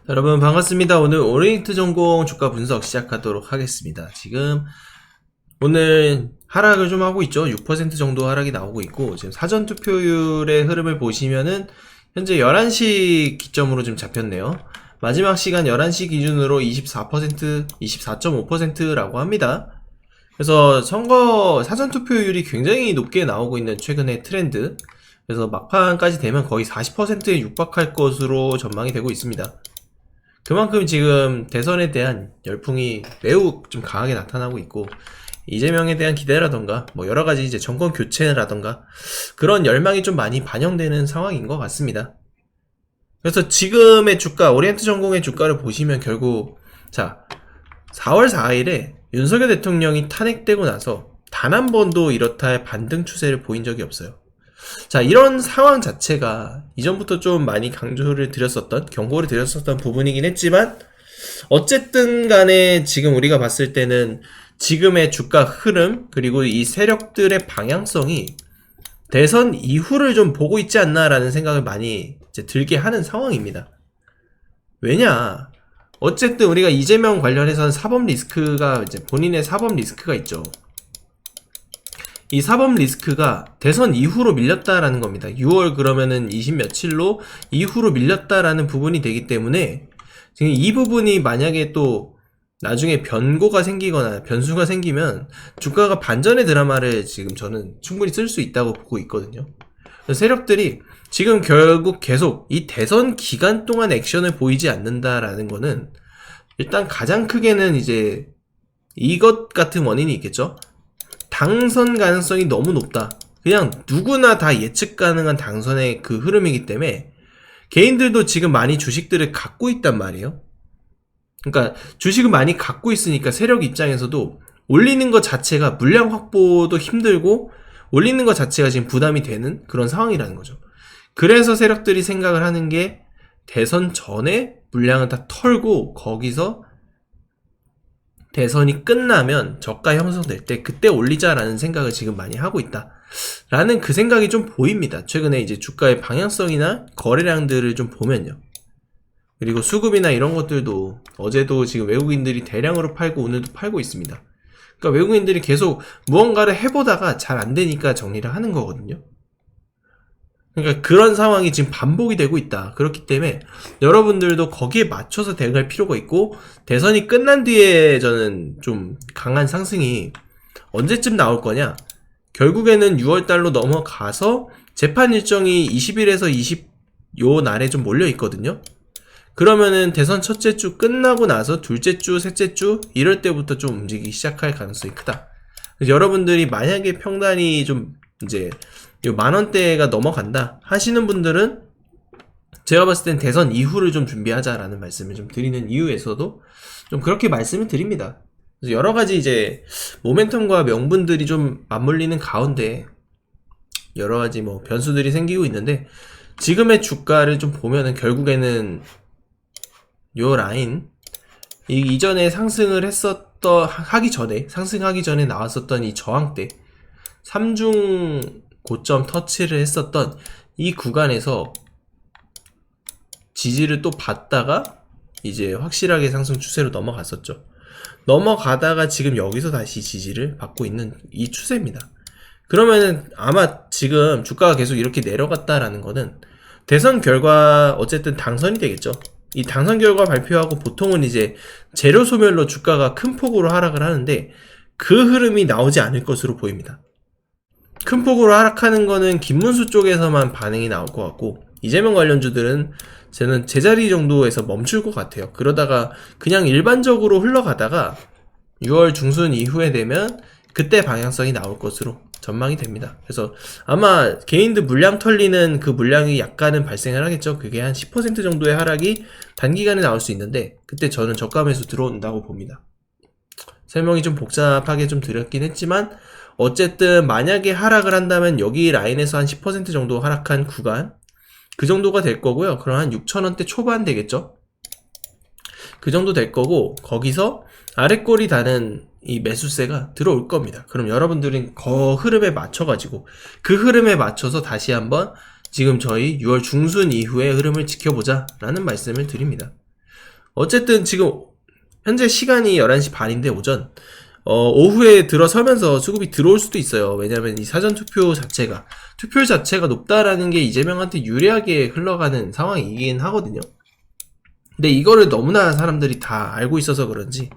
여러분 반갑습니다. 오늘 오리엔트 전공 주가 분석 시작하도록 하겠습니다. 지금 오늘 하락을 좀 하고 있죠. 6% 정도 하락이 나오고 있고, 지금 사전 투표율의 흐름을 보시면은 현재 11시 기점으로 좀 잡혔네요. 마지막 시간 11시 기준으로 24%, 24.5%라고 합니다. 그래서 선거 사전 투표율이 굉장히 높게 나오고 있는 최근의 트렌드. 그래서 막판까지 되면 거의 40%에 육박할 것으로 전망이 되고 있습니다. 그만큼 지금 대선에 대한 열풍이 매우 좀 강하게 나타나고 있고, 이재명에 대한 기대라던가 뭐 여러가지 이제 정권 교체라던가 그런 열망이 좀 많이 반영되는 상황인 것 같습니다. 그래서 지금의 주가, 오리엔트 전공의 주가를 보시면 결국, 자, 4월 4일에 윤석열 대통령이 탄핵되고 나서 단 한 번도 이렇다 할 반등 추세를 보인 적이 없어요. 자, 이런 상황 자체가 이전부터 좀 많이 강조를 드렸었던, 경고를 드렸었던 부분이긴 했지만, 어쨌든 간에 지금 우리가 봤을 때는 지금의 주가 흐름, 그리고 이 세력들의 방향성이 대선 이후를 좀 보고 있지 않나라는 생각을 많이 이제 들게 하는 상황입니다. 왜냐, 어쨌든 우리가 이재명 관련해서는 사법 리스크가, 이제 본인의 사법 리스크가 있죠. 이 사법 리스크가 대선 이후로 밀렸다라는 겁니다. 6월 그러면은 20 며칠로 이후로 밀렸다라는 부분이 되기 때문에, 지금 이 부분이 만약에 또 나중에 변고가 생기거나 변수가 생기면 주가가 반전의 드라마를 지금 저는 충분히 쓸 수 있다고 보고 있거든요. 세력들이 지금 결국 계속 이 대선 기간 동안 액션을 보이지 않는다라는 거는, 일단 가장 크게는 이제 이것 같은 원인이 있겠죠. 당선 가능성이 너무 높다. 그냥 누구나 다 예측 가능한 당선의 그 흐름이기 때문에 개인들도 지금 많이 주식들을 갖고 있단 말이에요. 그러니까 주식을 많이 갖고 있으니까 세력 입장에서도 올리는 것 자체가 물량 확보도 힘들고, 올리는 것 자체가 지금 부담이 되는 그런 상황이라는 거죠. 그래서 세력들이 생각을 하는 게, 대선 전에 물량을 다 털고 거기서 대선이 끝나면 저가 형성될 때 그때 올리자라는 생각을 지금 많이 하고 있다 라는 그 생각이 좀 보입니다. 최근에 이제 주가의 방향성이나 거래량들을 좀 보면요. 그리고 수급이나 이런 것들도 어제도 지금 외국인들이 대량으로 팔고 오늘도 팔고 있습니다. 그러니까 외국인들이 계속 무언가를 해보다가 잘 안되니까 정리를 하는 거거든요. 그러니까 그런 상황이 지금 반복이 되고 있다. 그렇기 때문에 여러분들도 거기에 맞춰서 대응할 필요가 있고, 대선이 끝난 뒤에 저는 좀 강한 상승이 언제쯤 나올 거냐, 결국에는 6월달로 넘어가서 재판 일정이 20일에서 20 요 날에 좀 몰려 있거든요. 그러면은 대선 첫째 주 끝나고 나서 둘째 주, 셋째 주 이럴 때부터 좀 움직이기 시작할 가능성이 크다. 그래서 여러분들이 만약에 평단이 좀 이제 요 만원대가 넘어간다 하시는 분들은, 제가 봤을 땐 대선 이후를 좀 준비하자라는 말씀을 좀 드리는 이유에서도 좀 그렇게 말씀을 드립니다. 그래서 여러가지 이제 모멘텀과 명분들이 좀 맞물리는 가운데 여러가지 뭐 변수들이 생기고 있는데, 지금의 주가를 좀 보면은 결국에는 요 라인, 이전에 상승을 하기 전에, 상승하기 전에 나왔었던 이 저항대, 3중 고점 터치를 했었던 이 구간에서 지지를 또 받다가 이제 확실하게 상승 추세로 넘어갔었죠. 넘어가다가 지금 여기서 다시 지지를 받고 있는 이 추세입니다. 그러면은 아마 지금 주가가 계속 이렇게 내려갔다라는 거는 대선 결과, 어쨌든 당선이 되겠죠. 이 당선 결과 발표하고 보통은 이제 재료 소멸로 주가가 큰 폭으로 하락을 하는데, 그 흐름이 나오지 않을 것으로 보입니다. 큰 폭으로 하락하는 거는 김문수 쪽에서만 반응이 나올 것 같고, 이재명 관련주들은 저는 제자리 정도에서 멈출 것 같아요. 그러다가 그냥 일반적으로 흘러가다가 6월 중순 이후에 되면 그때 방향성이 나올 것으로 전망이 됩니다. 그래서 아마 개인들 물량 털리는 그 물량이 약간은 발생을 하겠죠. 그게 한 10% 정도의 하락이 단기간에 나올 수 있는데, 그때 저는 저가 매수 들어온다고 봅니다. 설명이 좀 복잡하게 좀 드렸긴 했지만, 어쨌든 만약에 하락을 한다면 여기 라인에서 한 10% 정도 하락한 구간, 그 정도가 될 거고요. 그럼 한 6,000원대 초반 되겠죠. 그 정도 될 거고, 거기서 아랫골이 다는 이 매수세가 들어올 겁니다. 그럼 여러분들은 그 흐름에 맞춰가지고, 그 흐름에 맞춰서 다시 한번 지금 저희 6월 중순 이후의 흐름을 지켜보자 라는 말씀을 드립니다. 어쨌든 지금 현재 시간이 11시 반인데 오전 오후에 들어서면서 수급이 들어올 수도 있어요. 왜냐면 이 사전투표 자체가 투표 자체가 높다라는 게 이재명한테 유리하게 흘러가는 상황이긴 하거든요. 근데 이거를 너무나 사람들이 다 알고 있어서 그런지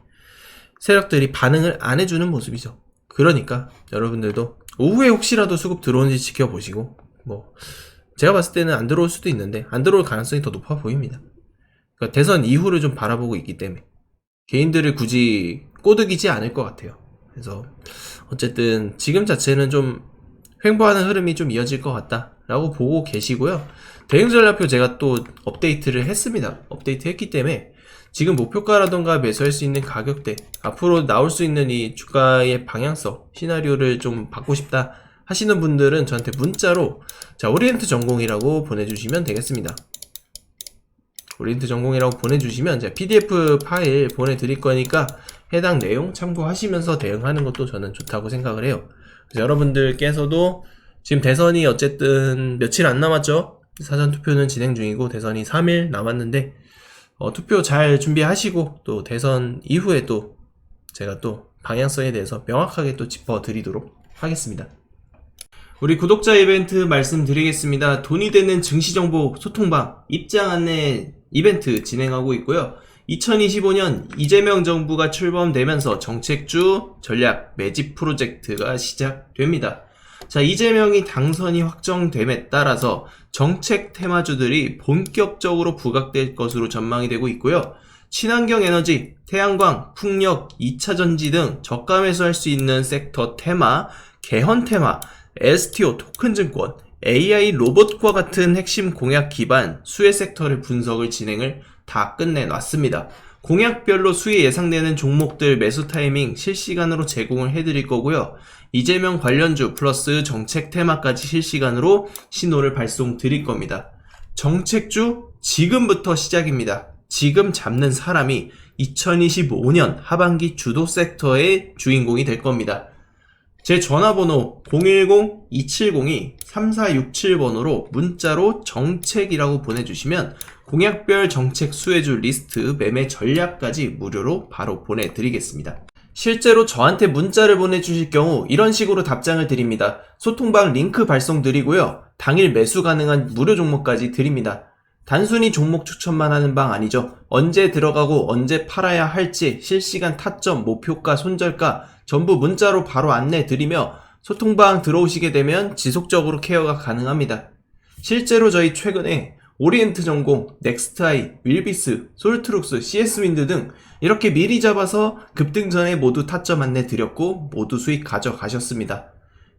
세력들이 반응을 안 해주는 모습이죠. 그러니까 여러분들도 오후에 혹시라도 수급 들어오는지 지켜보시고, 뭐 제가 봤을 때는 안 들어올 수도 있는데 안 들어올 가능성이 더 높아 보입니다. 그러니까 대선 이후를 좀 바라보고 있기 때문에 개인들을 굳이 꼬드기지 않을 것 같아요. 그래서 어쨌든 지금 자체는 좀 횡보하는 흐름이 좀 이어질 것 같다라고 보고 계시고요. 대응전략표 제가 또 업데이트를 했습니다. 업데이트 했기 때문에 지금 목표가라던가 매수할 수 있는 가격대, 앞으로 나올 수 있는 이 주가의 방향성, 시나리오를 좀 받고 싶다 하시는 분들은 저한테 문자로 자 오리엔트 전공이라고 보내주시면 되겠습니다. 오리엔트 전공이라고 보내주시면 제가 PDF 파일 보내드릴 거니까 해당 내용 참고하시면서 대응하는 것도 저는 좋다고 생각을 해요. 그래서 여러분들께서도 지금 대선이 어쨌든 며칠 안 남았죠? 사전투표는 진행 중이고 대선이 3일 남았는데 투표 잘 준비하시고 또 대선 이후에 또 제가 또 방향성에 대해서 명확하게 또 짚어드리도록 하겠습니다. 우리 구독자 이벤트 말씀드리겠습니다. 돈이 되는 증시정보 소통방 입장 안내 이벤트 진행하고 있고요. 2025년 이재명 정부가 출범되면서 정책주 전략 매집 프로젝트가 시작됩니다. 자, 이재명이 당선이 확정됨에 따라서 정책 테마주들이 본격적으로 부각될 것으로 전망이 되고 있고요. 친환경 에너지, 태양광, 풍력, 2차전지 등 저가 매수할 수 있는 섹터 테마, 개헌 테마, STO 토큰증권, AI 로봇과 같은 핵심 공약 기반 수혜 섹터를 분석을 진행을 다 끝내놨습니다. 공약별로 수혜 예상되는 종목들 매수 타이밍 실시간으로 제공을 해드릴 거고요. 이재명 관련주 플러스 정책 테마까지 실시간으로 신호를 발송 드릴 겁니다. 정책주 지금부터 시작입니다. 지금 잡는 사람이 2025년 하반기 주도 섹터의 주인공이 될 겁니다. 제 전화번호 010-272-3467번으로 문자로 정책이라고 보내주시면 공약별 정책 수혜주 리스트 매매 전략까지 무료로 바로 보내드리겠습니다. 실제로 저한테 문자를 보내주실 경우 이런 식으로 답장을 드립니다. 소통방 링크 발송 드리고요. 당일 매수 가능한 무료 종목까지 드립니다. 단순히 종목 추천만 하는 방 아니죠. 언제 들어가고 언제 팔아야 할지 실시간 타점, 목표가, 손절가 전부 문자로 바로 안내 드리며 소통방 들어오시게 되면 지속적으로 케어가 가능합니다. 실제로 저희 최근에 오리엔트 전공, 넥스트아이, 윌비스, 솔트룩스, CS윈드 등 이렇게 미리 잡아서 급등 전에 모두 타점 안내 드렸고 모두 수익 가져가셨습니다.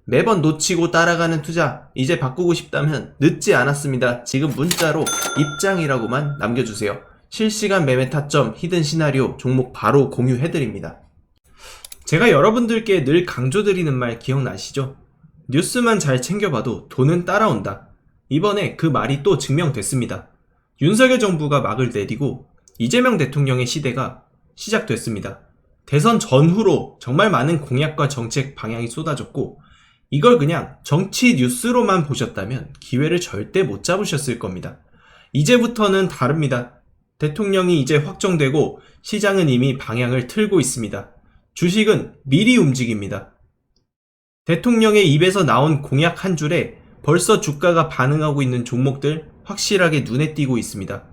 매번 놓치고 따라가는 투자 이제 바꾸고 싶다면 늦지 않았습니다. 지금 문자로 입장이라고만 남겨주세요. 실시간 매매 타점, 히든 시나리오, 종목 바로 공유해드립니다. 제가 여러분들께 늘 강조드리는 말 기억나시죠? 뉴스만 잘 챙겨봐도 돈은 따라온다. 이번에 그 말이 또 증명됐습니다. 윤석열 정부가 막을 내리고 이재명 대통령의 시대가 시작됐습니다. 대선 전후로 정말 많은 공약과 정책 방향이 쏟아졌고 이걸 그냥 정치 뉴스로만 보셨다면 기회를 절대 못 잡으셨을 겁니다. 이제부터는 다릅니다. 대통령이 이제 확정되고 시장은 이미 방향을 틀고 있습니다. 주식은 미리 움직입니다. 대통령의 입에서 나온 공약 한 줄에 벌써 주가가 반응하고 있는 종목들 확실하게 눈에 띄고 있습니다.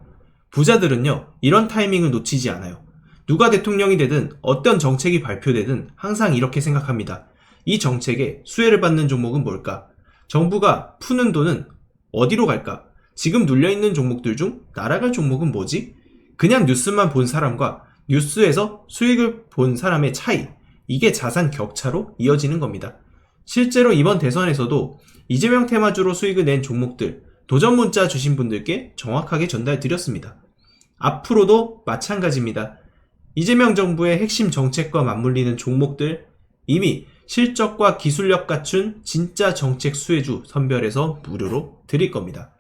부자들은요, 이런 타이밍을 놓치지 않아요. 누가 대통령이 되든 어떤 정책이 발표되든 항상 이렇게 생각합니다. 이 정책에 수혜를 받는 종목은 뭘까? 정부가 푸는 돈은 어디로 갈까? 지금 눌려있는 종목들 중 날아갈 종목은 뭐지? 그냥 뉴스만 본 사람과 뉴스에서 수익을 본 사람의 차이, 이게 자산 격차로 이어지는 겁니다. 실제로 이번 대선에서도 이재명 테마주로 수익을 낸 종목들 도전 문자 주신 분들께 정확하게 전달 드렸습니다. 앞으로도 마찬가지입니다. 이재명 정부의 핵심 정책과 맞물리는 종목들 이미 실적과 기술력 갖춘 진짜 정책 수혜주 선별해서 무료로 드릴 겁니다.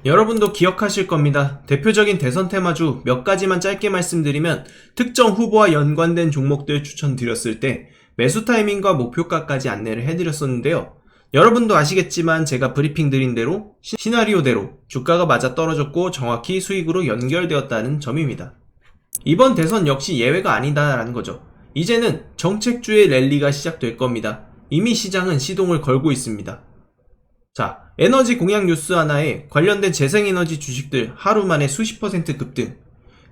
여러분도 기억하실 겁니다. 대표적인 대선 테마주 몇 가지만 짧게 말씀드리면 특정 후보와 연관된 종목들 추천드렸을 때 매수 타이밍과 목표가까지 안내를 해드렸었는데요. 여러분도 아시겠지만 제가 브리핑 드린 대로 시나리오대로 주가가 맞아 떨어졌고 정확히 수익으로 연결되었다는 점입니다. 이번 대선 역시 예외가 아니다라는 거죠. 이제는 정책주의 랠리가 시작될 겁니다. 이미 시장은 시동을 걸고 있습니다. 자, 에너지 공약 뉴스 하나에 관련된 재생에너지 주식들 하루 만에 수십 퍼센트 급등.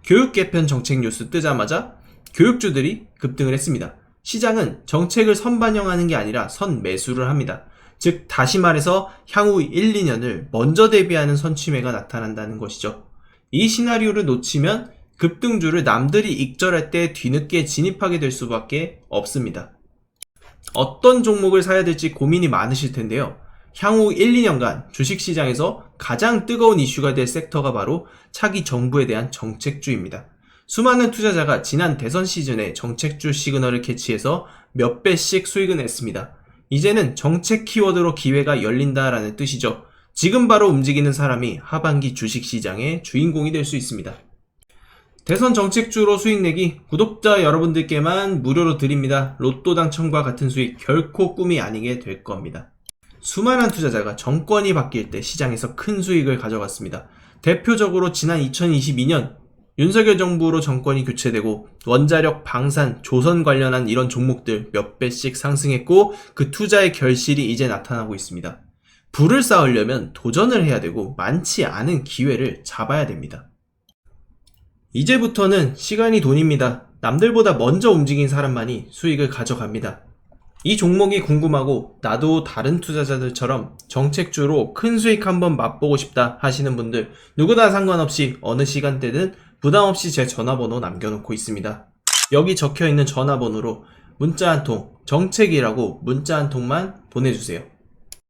교육 개편 정책 뉴스 뜨자마자 교육주들이 급등을 했습니다. 시장은 정책을 선반영하는 게 아니라 선매수를 합니다. 즉 다시 말해서 향후 1, 2년을 먼저 대비하는 선취매가 나타난다는 것이죠. 이 시나리오를 놓치면 급등주를 남들이 익절할 때 뒤늦게 진입하게 될 수밖에 없습니다. 어떤 종목을 사야 될지 고민이 많으실 텐데요. 향후 1, 2년간 주식시장에서 가장 뜨거운 이슈가 될 섹터가 바로 차기 정부에 대한 정책주입니다. 수많은 투자자가 지난 대선 시즌에 정책주 시그널을 캐치해서 몇 배씩 수익을 냈습니다. 이제는 정책 키워드로 기회가 열린다라는 뜻이죠. 지금 바로 움직이는 사람이 하반기 주식시장의 주인공이 될 수 있습니다. 대선 정책주로 수익 내기 구독자 여러분들께만 무료로 드립니다. 로또 당첨과 같은 수익 결코 꿈이 아니게 될 겁니다. 수많은 투자자가 정권이 바뀔 때 시장에서 큰 수익을 가져갔습니다. 대표적으로 지난 2022년 윤석열 정부로 정권이 교체되고 원자력, 방산, 조선 관련한 이런 종목들 몇 배씩 상승했고 그 투자의 결실이 이제 나타나고 있습니다. 부를 쌓으려면 도전을 해야 되고 많지 않은 기회를 잡아야 됩니다. 이제부터는 시간이 돈입니다. 남들보다 먼저 움직인 사람만이 수익을 가져갑니다. 이 종목이 궁금하고 나도 다른 투자자들처럼 정책주로 큰 수익 한번 맛보고 싶다 하시는 분들 누구나 상관없이 어느 시간대든 부담없이 제 전화번호 남겨놓고 있습니다. 여기 적혀있는 전화번호로 문자 한 통, 정책이라고 문자 한 통만 보내주세요.